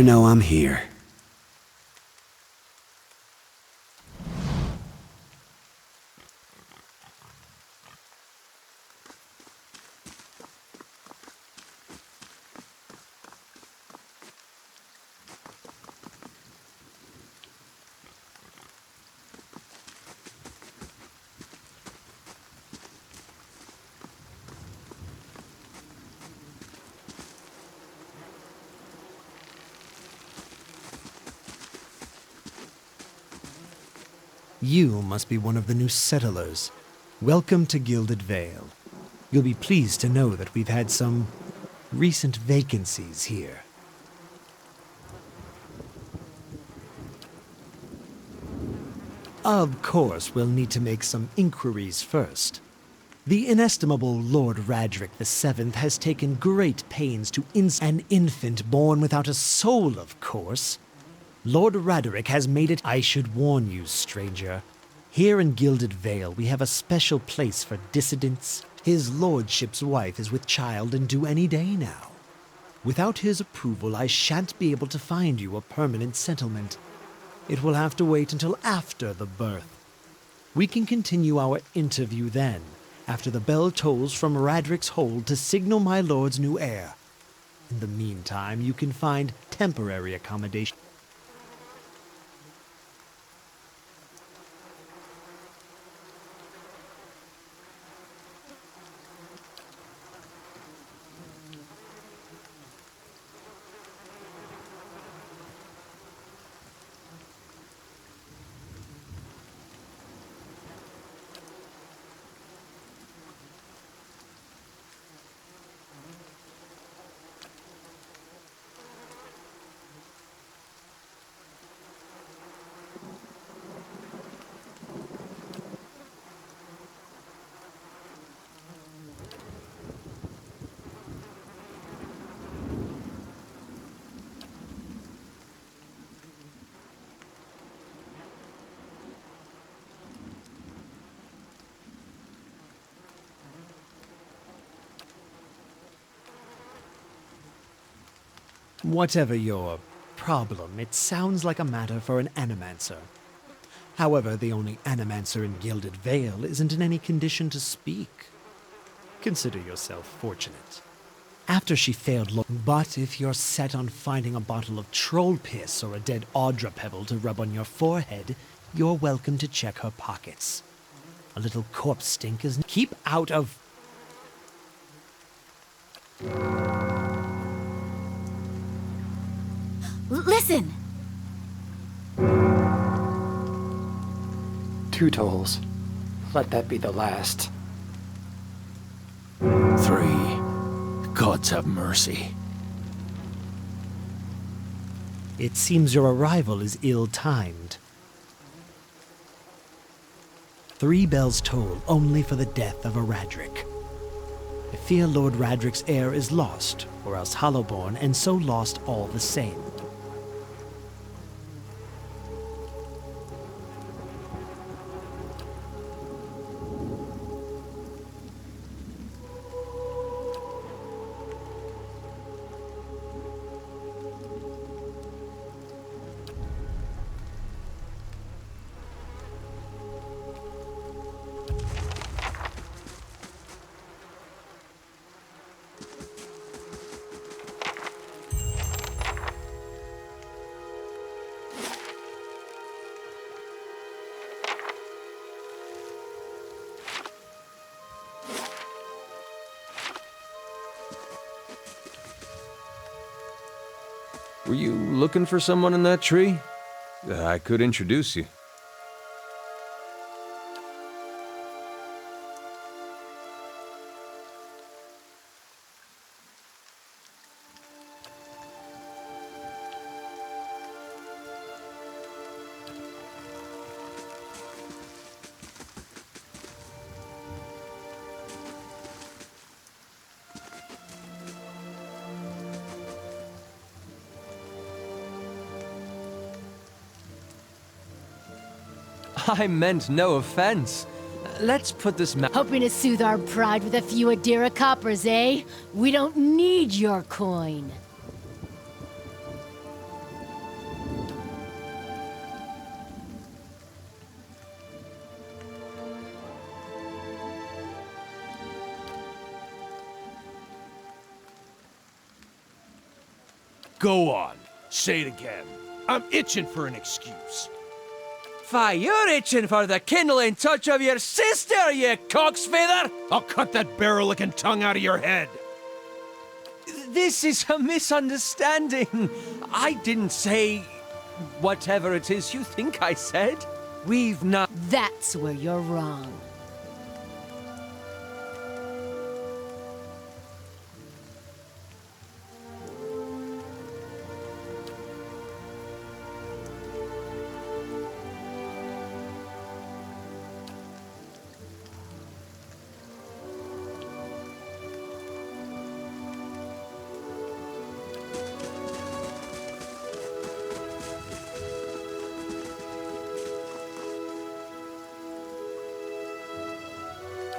Know I'm here. You must be one of the new settlers. Welcome to Gilded Vale. You'll be pleased to know that we've had some recent vacancies here. Of course, we'll need to make some inquiries first. The inestimable Lord Radric VII has taken great pains to an infant born without a soul, of course. Lord Radric has made it. I should warn you, stranger. Here in Gilded Vale, we have a special place for dissidents. His lordship's wife is with child and due any day now. Without his approval, I shan't be able to find you a permanent settlement. It will have to wait until after the birth. We can continue our interview then, after the bell tolls from Radric's hold to signal my lord's new heir. In the meantime, you can find temporary accommodation. Whatever your problem, it sounds like a matter for an animancer. However, the only animancer in Gilded Vale isn't in any condition to speak. Consider yourself fortunate. After she failed but if you're set on finding a bottle of troll piss or a dead Audra pebble to rub on your forehead, you're welcome to check her pockets. A little corpse stink is... Keep out of... Listen! 2 tolls. Let that be the last. 3. Gods have mercy. It seems your arrival is ill-timed. 3 bells toll only for the death of a Radric. I fear Lord Radric's heir is lost, or else Hollowborn, and so lost all the same. Were you looking for someone in that tree? I could introduce you. I meant no offense. Let's put this Hoping to soothe our pride with a few Adira coppers, eh? We don't need your coin. Go on. Say it again. I'm itching for an excuse. Fie, you're itching for the kindling touch of your sister, you cocksfeather! I'll cut that barrel-licking tongue out of your head. This is a misunderstanding. I didn't say whatever it is you think I said. We've not... That's where you're wrong.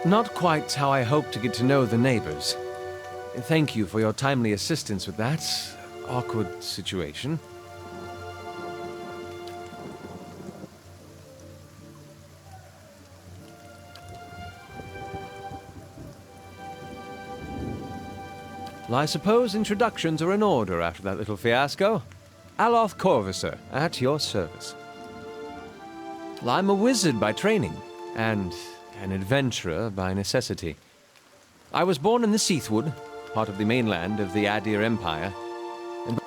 Not quite how I hoped to get to know the neighbors. Thank you for your timely assistance with that awkward situation. Well, I suppose introductions are in order after that little fiasco. Aloth Corvusser, at your service. Well, I'm a wizard by training, and an adventurer by necessity. I was born in the Seathwood, part of the mainland of the Adir Empire.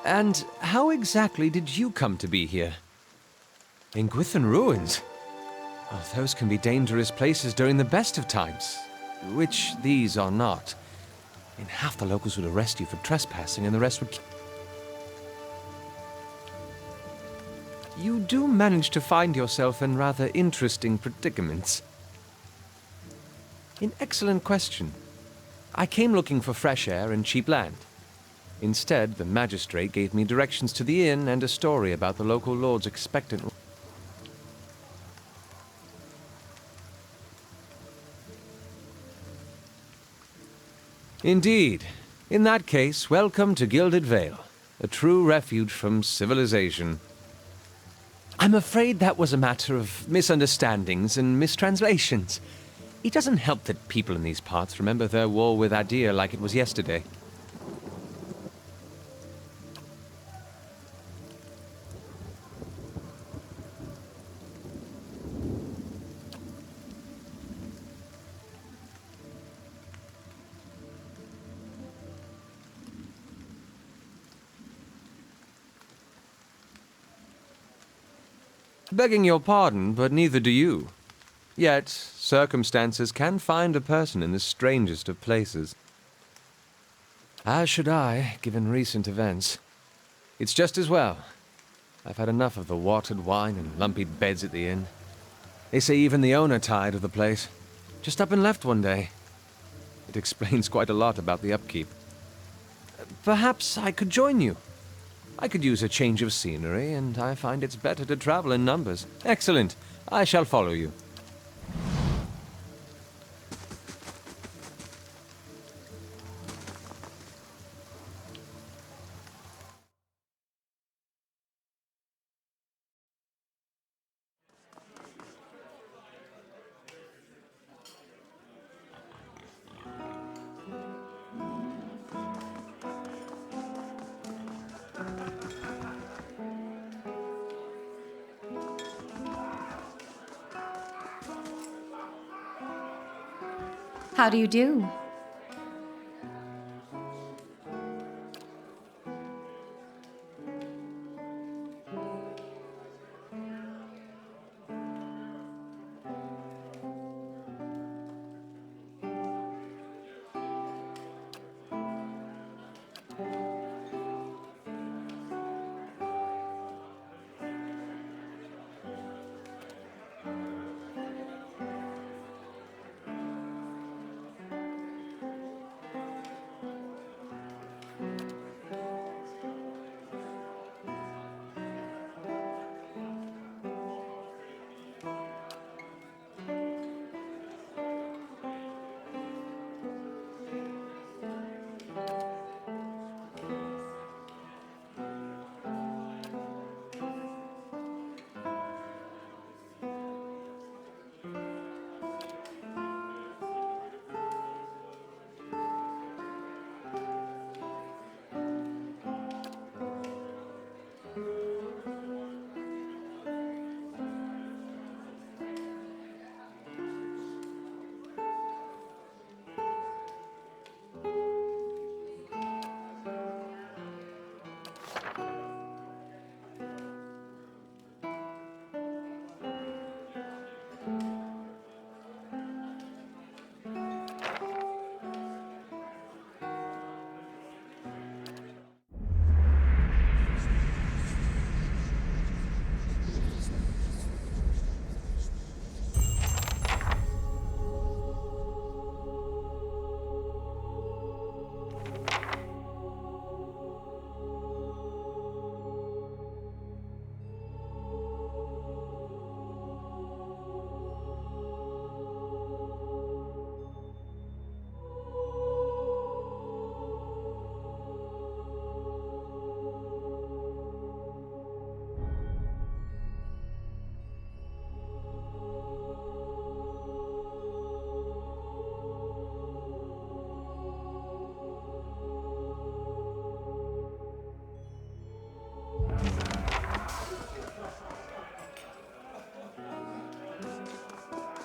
And how exactly did you come to be here? In Gwithan Ruins? Oh, those can be dangerous places during the best of times, which these are not. In half the locals would arrest you for trespassing, and the rest would... You do manage to find yourself in rather interesting predicaments. An excellent question. I came looking for fresh air and cheap land. Instead, the magistrate gave me directions to the inn and a story about the local lord's expectant... Indeed. In that case, welcome to Gilded Vale, a true refuge from civilization. I'm afraid that was a matter of misunderstandings and mistranslations. It doesn't help that people in these parts remember their war with Adir like it was yesterday. Begging your pardon, but neither do you. Yet, circumstances can find a person in the strangest of places. As should I, given recent events. It's just as well. I've had enough of the watered wine and lumpy beds at the inn. They say even the owner tired of the place. Just up and left one day. It explains quite a lot about the upkeep. Perhaps I could join you. I could use a change of scenery, and I find it's better to travel in numbers. Excellent. I shall follow you. How do you do?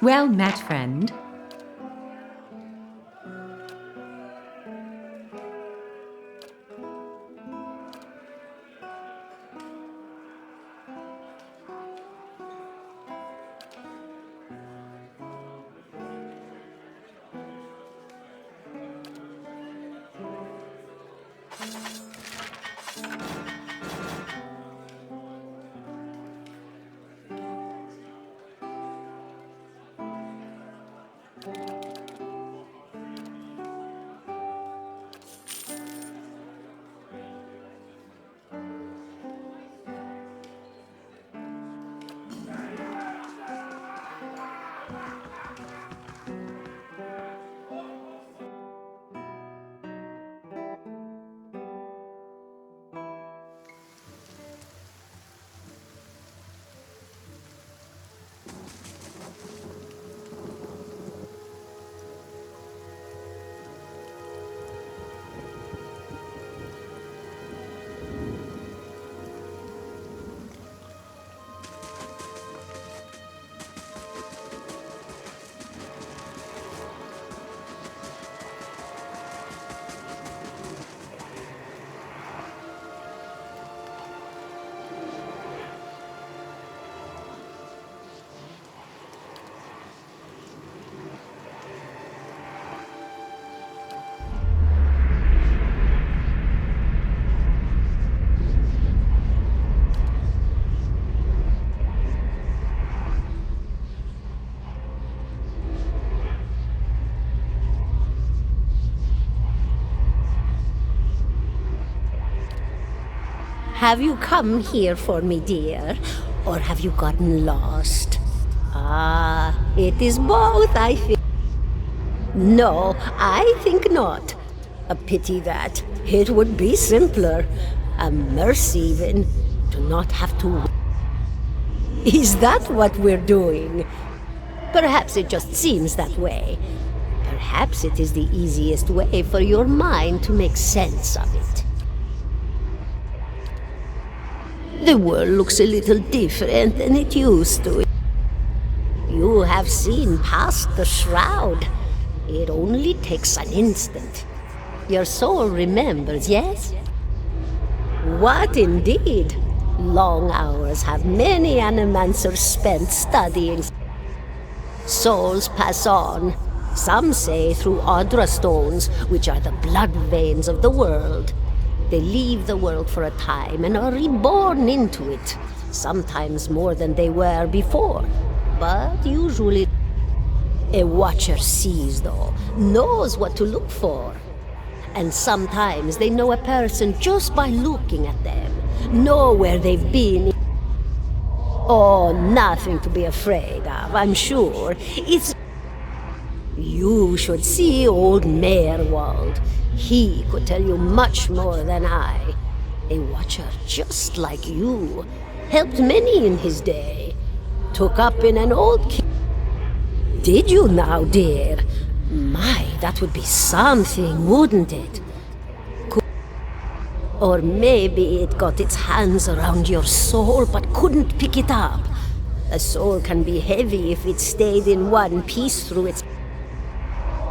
Well met, friend. Have you come here for me, dear? Or have you gotten lost? Ah, it is both, I think. No, I think not. A pity that. It would be simpler. A mercy, even, to not have to... Is that what we're doing? Perhaps it just seems that way. Perhaps it is the easiest way for your mind to make sense of it. The world looks a little different than it used to. You have seen past the shroud. It only takes an instant. Your soul remembers, yes? What indeed? Long hours have many animancers spent studying. Souls pass on. Some say through Audra stones, which are the blood veins of the world. They leave the world for a time and are reborn into it, sometimes more than they were before, but usually a watcher sees, though, knows what to look for. And sometimes they know a person just by looking at them, know where they've been. Oh, nothing to be afraid of, I'm sure. It's... You should see old Meerwald. He could tell you much more than I. A watcher just like you. Helped many in his day. Took up in an old... Did you now, dear? My, that would be something, wouldn't it? Or maybe it got its hands around your soul but couldn't pick it up. A soul can be heavy if it stayed in one piece through its...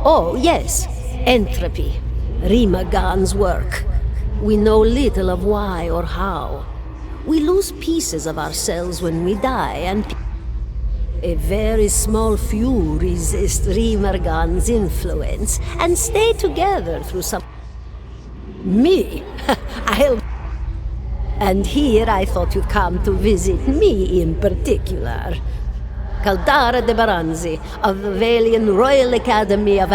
Oh, yes, entropy. Rimagan's work. We know little of why or how. We lose pieces of ourselves when we die, and a very small few resist Rimagan's influence and stay together through some... Me? I'll... And here I thought you'd come to visit me in particular. Caldara de Baranzi of the Valian Royal Academy of...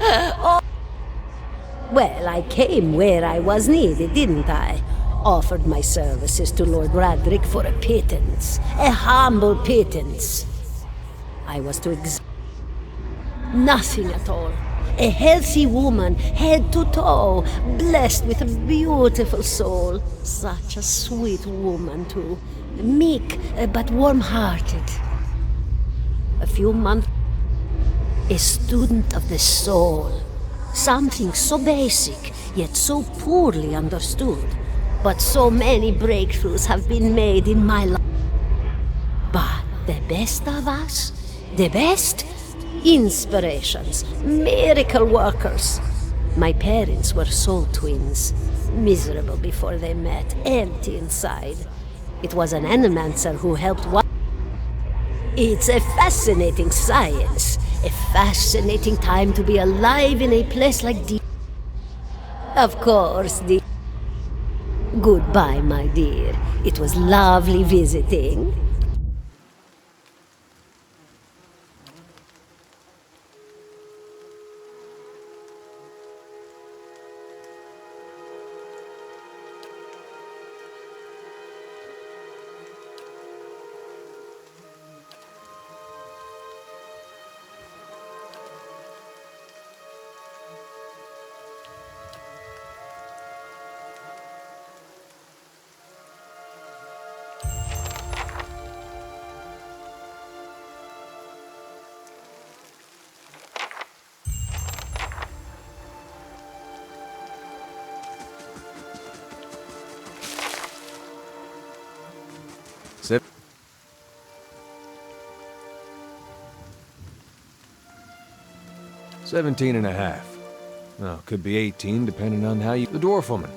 Oh. Well, I came where I was needed, didn't I? Offered my services to Lord Radric for a pittance. A humble pittance. I was to nothing at all. A healthy woman, head to toe, blessed with a beautiful soul. Such a sweet woman, too. Meek, but warm-hearted. A few months... A student of the soul. Something so basic, yet so poorly understood. But so many breakthroughs have been made in my life. But the best of us, the best, inspirations, miracle workers. My parents were soul twins, miserable before they met, empty inside. It was an animancer who helped one. It's a fascinating science, a fascinating time to be alive in a place like the... Of course, the... Goodbye, my dear. It was lovely visiting. Sip. $17 and a half. Well, could be 18, depending on how you... The dwarf woman.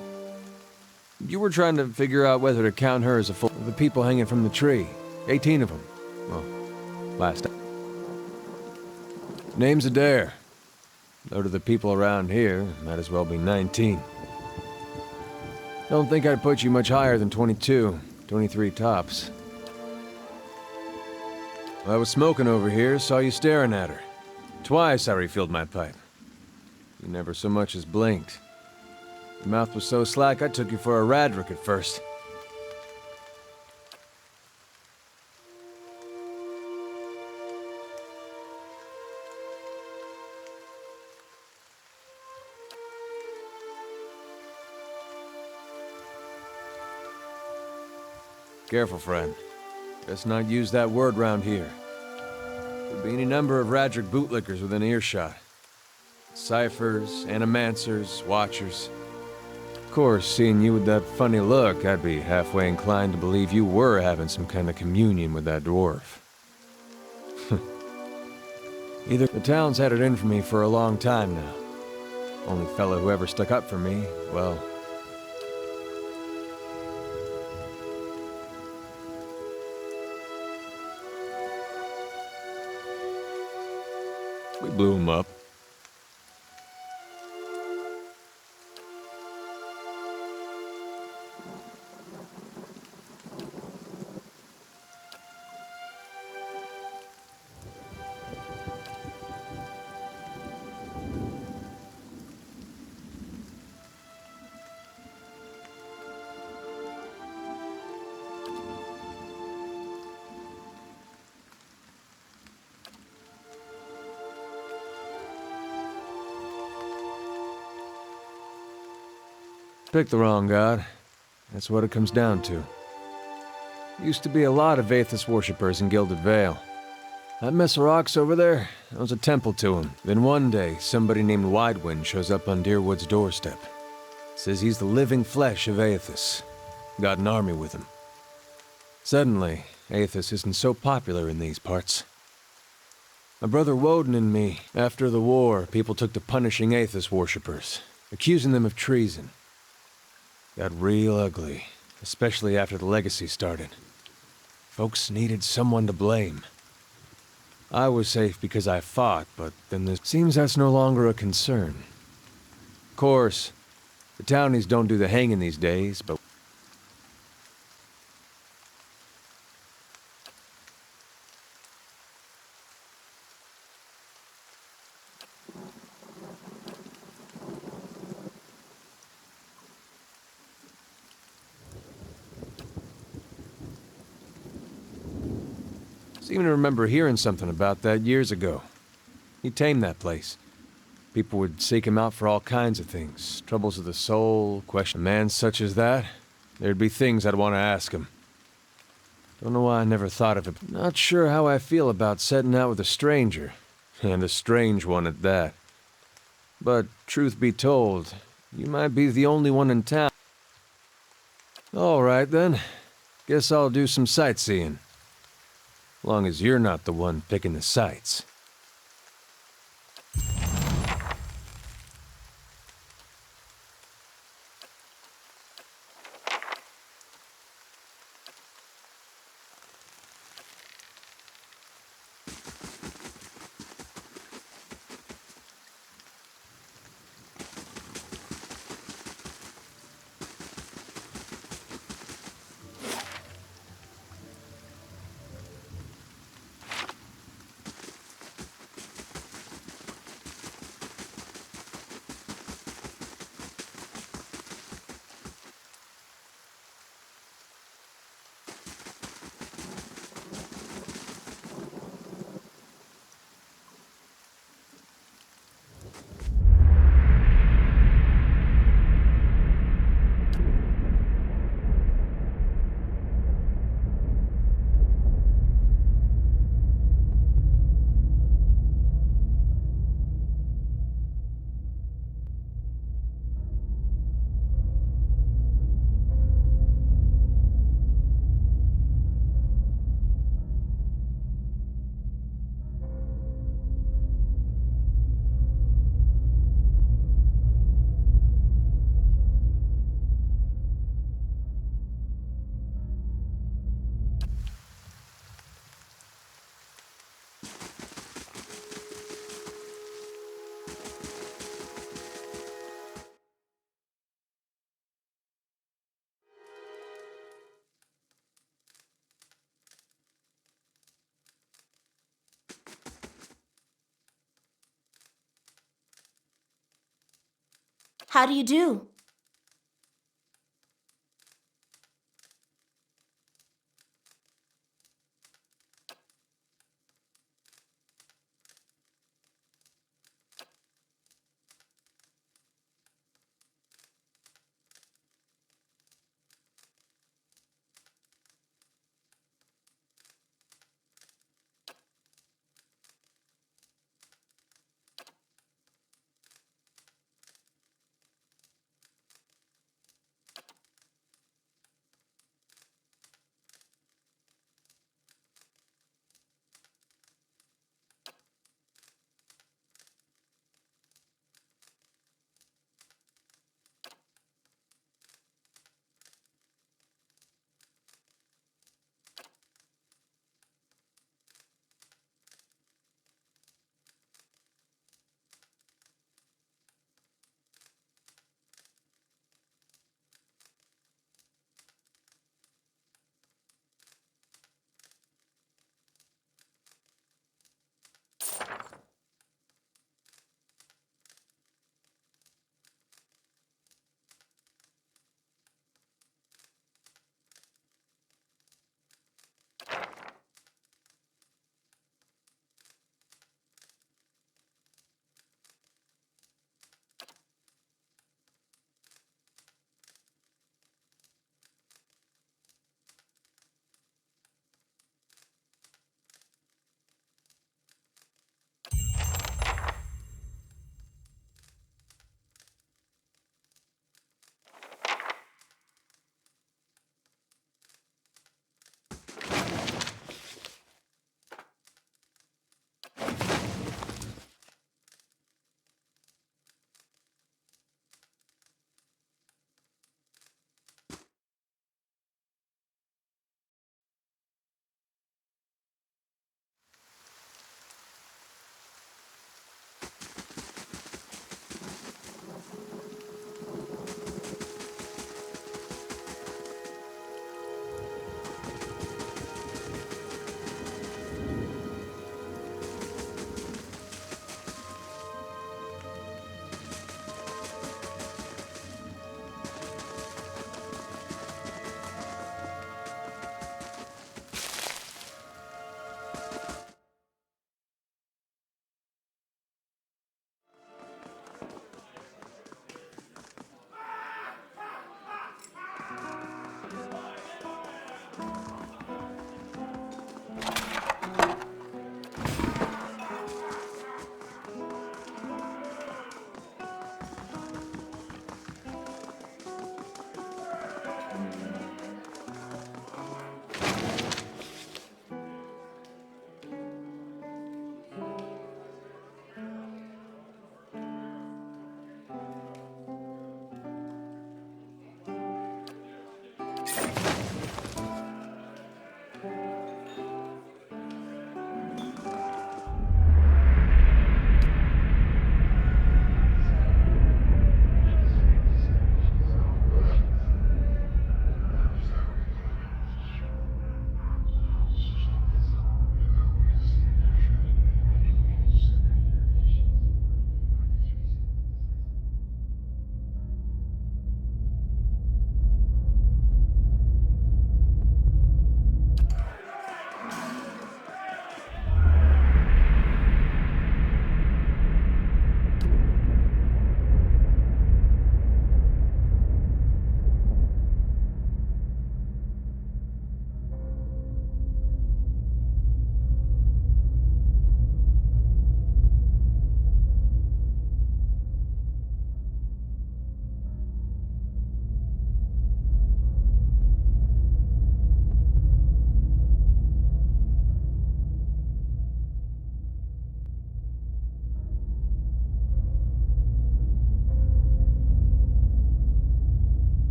You were trying to figure out whether to count her as a full... The people hanging from the tree. 18 of them. Well, last time. Name's Adair. Though to the people around here, might as well be 19. Don't think I'd put you much higher than 22. 23 tops. Well, I was smoking over here, saw you staring at her. Twice I refilled my pipe. You never so much as blinked. Your mouth was so slack I took you for a Radric at first. Careful, friend. Best not use that word round here. There'd be any number of Radric bootlickers within earshot. Ciphers, animancers, watchers. Of course, seeing you with that funny look, I'd be halfway inclined to believe you were having some kind of communion with that dwarf. Either the town's had it in for me for a long time now. Only fellow who ever stuck up for me, well... We blew him up. Picked the wrong god. That's what it comes down to. Used to be a lot of Aethys worshippers in Gilded Vale. That mess of rocks over there, that was a temple to him. Then one day, somebody named Widewind shows up on Deerwood's doorstep. Says he's the living flesh of Aethys. Got an army with him. Suddenly, Aethys isn't so popular in these parts. My brother Woden and me, after the war, people took to punishing Aethys worshippers, accusing them of treason. Got real ugly, especially after the legacy started. Folks needed someone to blame. I was safe because I fought, but then it seems that's no longer a concern. Of course, the townies don't do the hanging these days, but... Seem to remember hearing something about that years ago. He tamed that place. People would seek him out for all kinds of things. Troubles of the soul, question. A man such as that, there'd be things I'd want to ask him. Don't know why I never thought of it. Not sure how I feel about setting out with a stranger. And a strange one at that. But, truth be told, you might be the only one in town. All right, then. Guess I'll do some sightseeing. Long as you're not the one picking the sights. How do you do?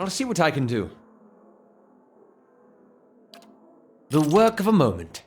I'll see what I can do. The work of a moment.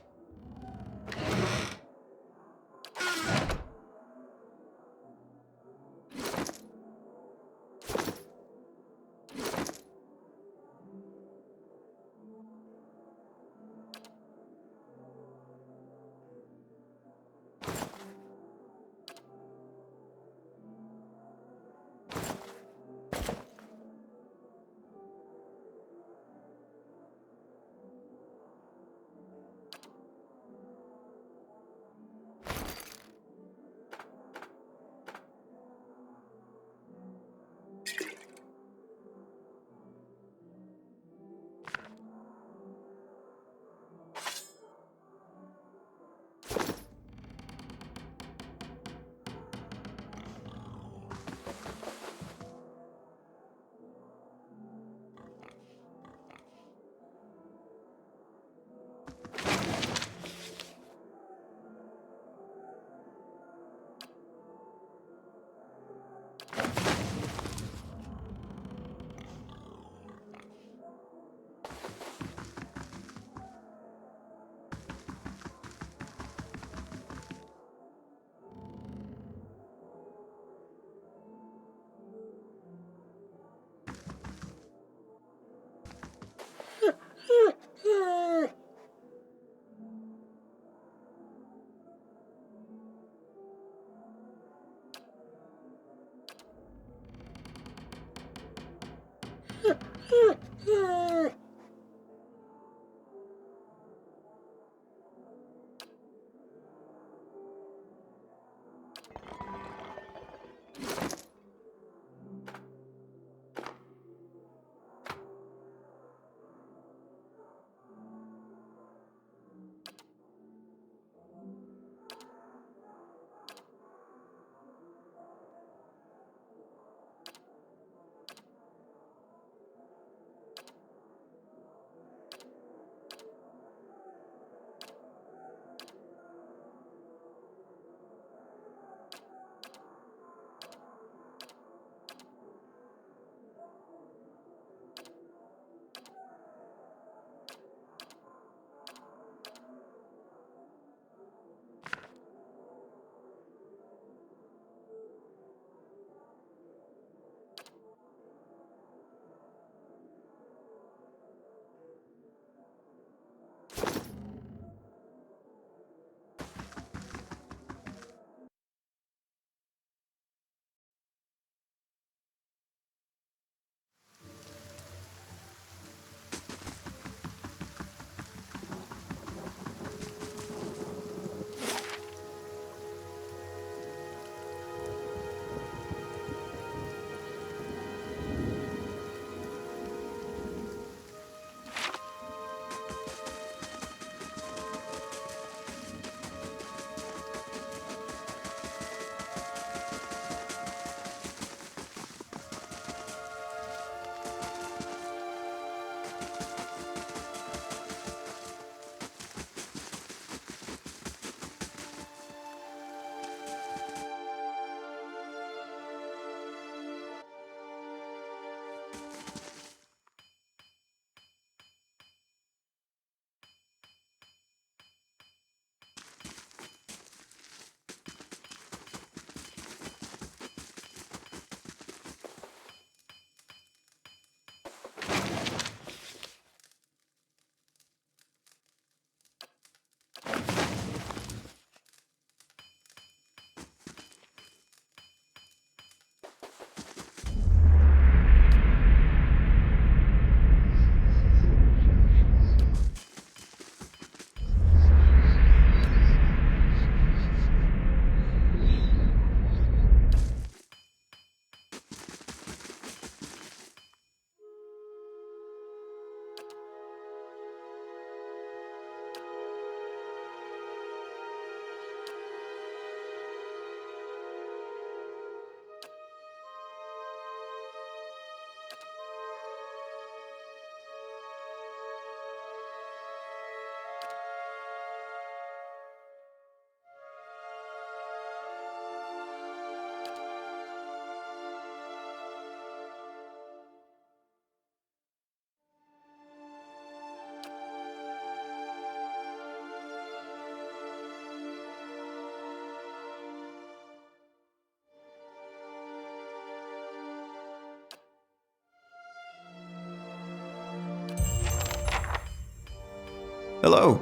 Hello.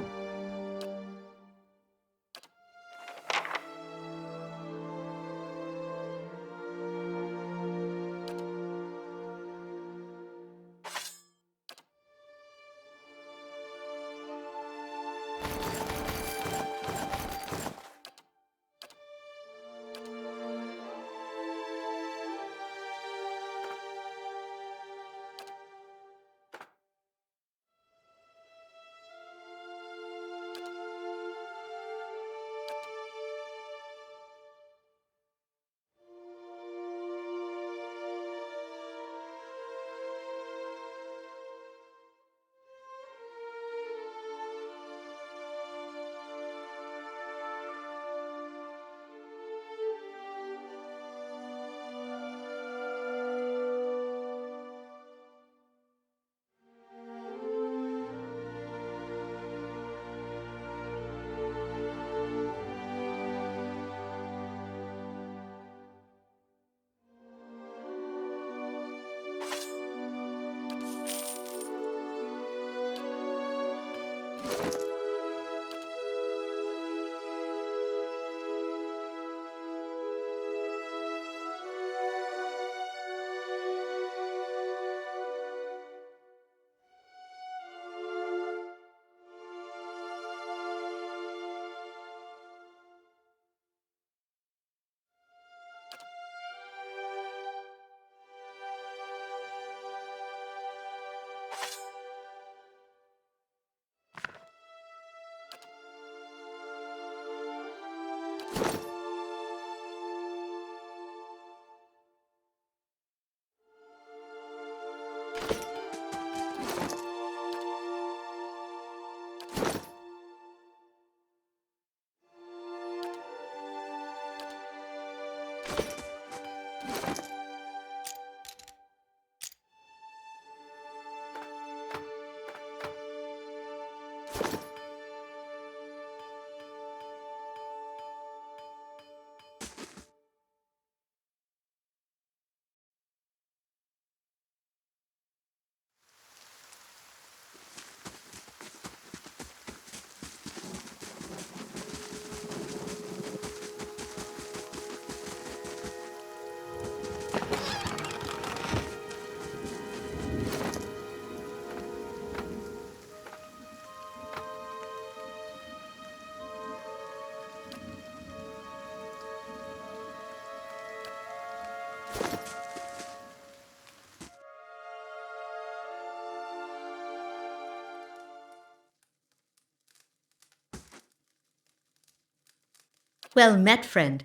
Well met, friend.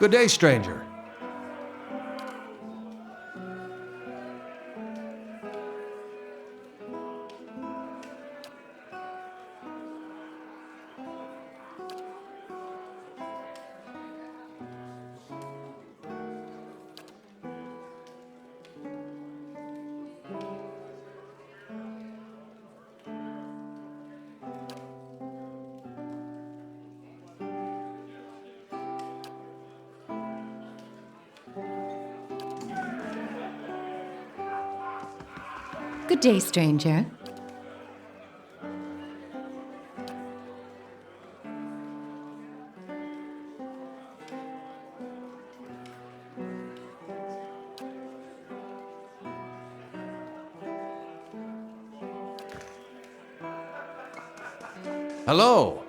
Good day, stranger. Good day, stranger. Hello.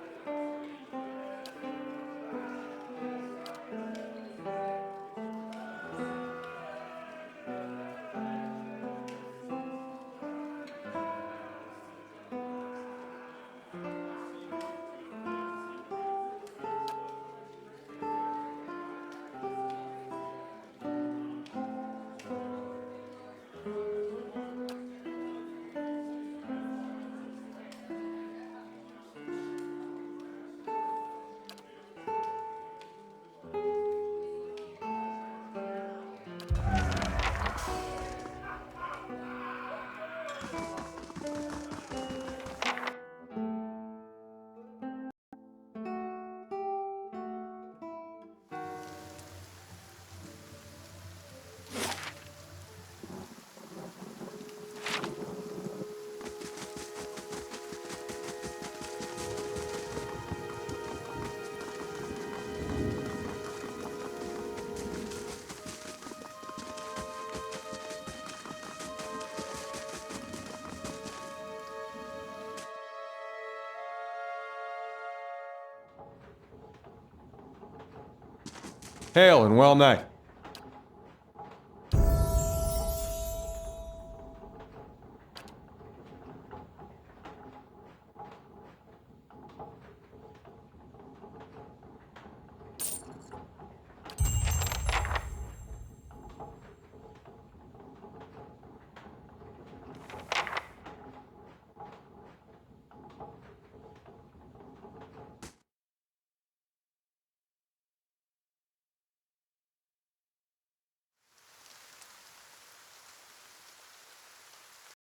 Hail and well met.